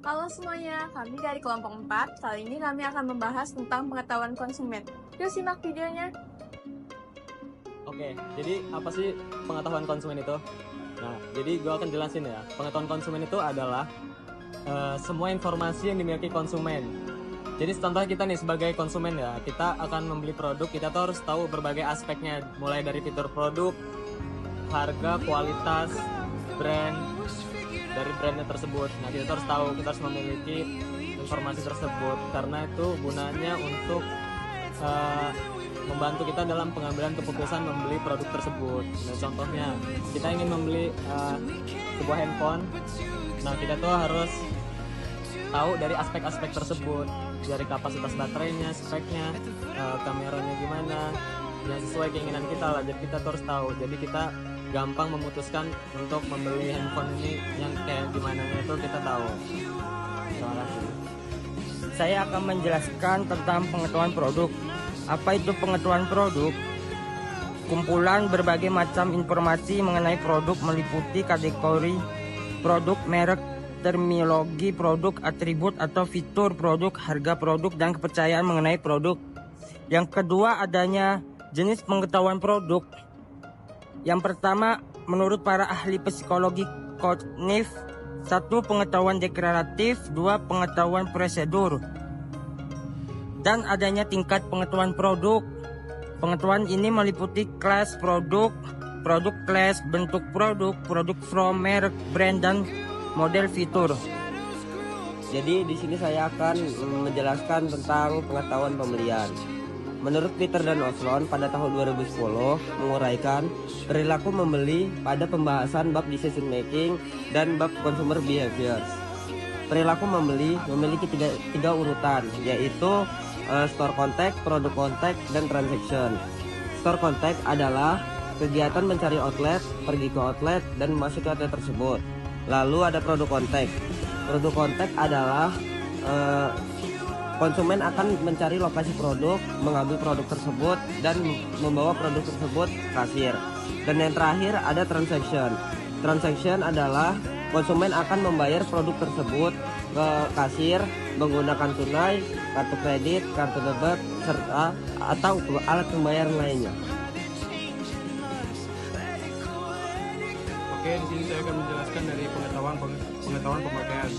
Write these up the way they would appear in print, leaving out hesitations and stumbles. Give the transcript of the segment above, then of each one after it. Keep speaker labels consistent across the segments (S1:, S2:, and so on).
S1: Halo semuanya, kami dari kelompok 4. Kali ini kami akan membahas tentang pengetahuan konsumen. Yuk simak videonya.
S2: Oke, jadi apa sih pengetahuan konsumen itu? Nah, jadi gue akan jelasin ya. Pengetahuan konsumen itu adalah semua informasi yang dimiliki konsumen. Jadi contoh kita nih sebagai konsumen ya, kita akan membeli produk, kita tuh harus tahu berbagai aspeknya, mulai dari fitur produk, harga, kualitas, brand, dari brandnya tersebut. Nah, kita tuh harus tahu, kita harus memiliki informasi tersebut karena itu gunanya untuk membantu kita dalam pengambilan keputusan membeli produk tersebut. Nah, contohnya kita ingin membeli sebuah handphone, nah kita tuh harus tahu dari aspek-aspek tersebut, dari kapasitas baterainya, speknya, kameranya gimana, yang sesuai keinginan kita lah. Jadi kita tuh harus tahu. Jadi kita gampang memutuskan untuk membeli handphone ini yang kayak gimana itu kita tahu. Terima kasih.
S3: Saya akan menjelaskan tentang pengetahuan produk. Apa itu pengetahuan produk? Kumpulan berbagai macam informasi mengenai produk meliputi kategori produk, merek, terminologi produk, atribut atau fitur produk, harga produk, dan kepercayaan mengenai produk. Yang kedua, adanya jenis pengetahuan produk. Yang pertama, menurut para ahli psikologi kognitif, 1. Pengetahuan deklaratif, 2. Pengetahuan prosedur, dan adanya tingkat pengetahuan produk. Pengetahuan ini meliputi kelas produk, produk kelas, bentuk produk, produk from, merek, brand, dan model fitur.
S4: Jadi di sini saya akan menjelaskan tentang pengetahuan pembelian. Menurut Peter dan Oslon pada tahun 2010 menguraikan perilaku membeli pada pembahasan bab decision making dan bab consumer behaviors. Perilaku membeli memiliki tiga urutan, yaitu store contact, produk contact, dan transaction. Store contact adalah kegiatan mencari outlet, pergi ke outlet, dan memasuki outlet tersebut. Lalu ada produk contact. Produk contact adalah konsumen akan mencari lokasi produk, mengambil produk tersebut, dan membawa produk tersebut ke kasir. Dan yang terakhir ada transaction. Transaction adalah konsumen akan membayar produk tersebut ke kasir menggunakan tunai, kartu kredit, kartu debit, serta atau alat pembayaran lainnya.
S5: Oke, di sini saya akan menjelaskan dari pengetahuan pemakaian.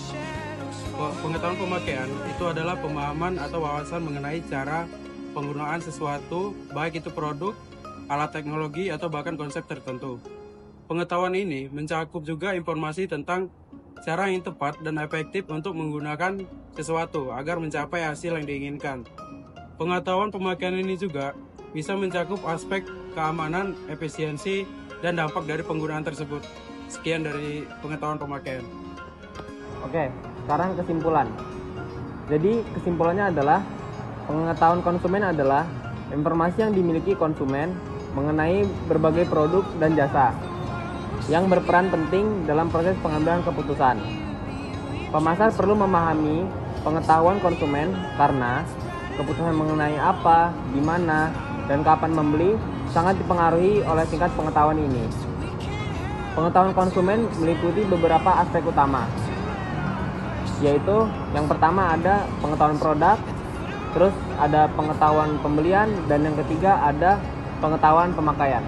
S5: Pengetahuan pemakaian itu adalah pemahaman atau wawasan mengenai cara penggunaan sesuatu, baik itu produk, alat teknologi, atau bahkan konsep tertentu. Pengetahuan ini mencakup juga informasi tentang cara yang tepat dan efektif untuk menggunakan sesuatu agar mencapai hasil yang diinginkan. Pengetahuan pemakaian ini juga bisa mencakup aspek keamanan, efisiensi, dan dampak dari penggunaan tersebut. Sekian dari pengetahuan pemakaian.
S2: Oke, sekarang kesimpulan. Jadi kesimpulannya adalah pengetahuan konsumen adalah informasi yang dimiliki konsumen mengenai berbagai produk dan jasa yang berperan penting dalam proses pengambilan keputusan. Pemasar perlu memahami pengetahuan konsumen karena keputusan mengenai apa, di mana, dan kapan membeli sangat dipengaruhi oleh tingkat pengetahuan ini. Pengetahuan konsumen meliputi beberapa aspek utama, yaitu yang pertama ada pengetahuan produk, terus ada pengetahuan pembelian, dan yang ketiga ada pengetahuan pemakaian.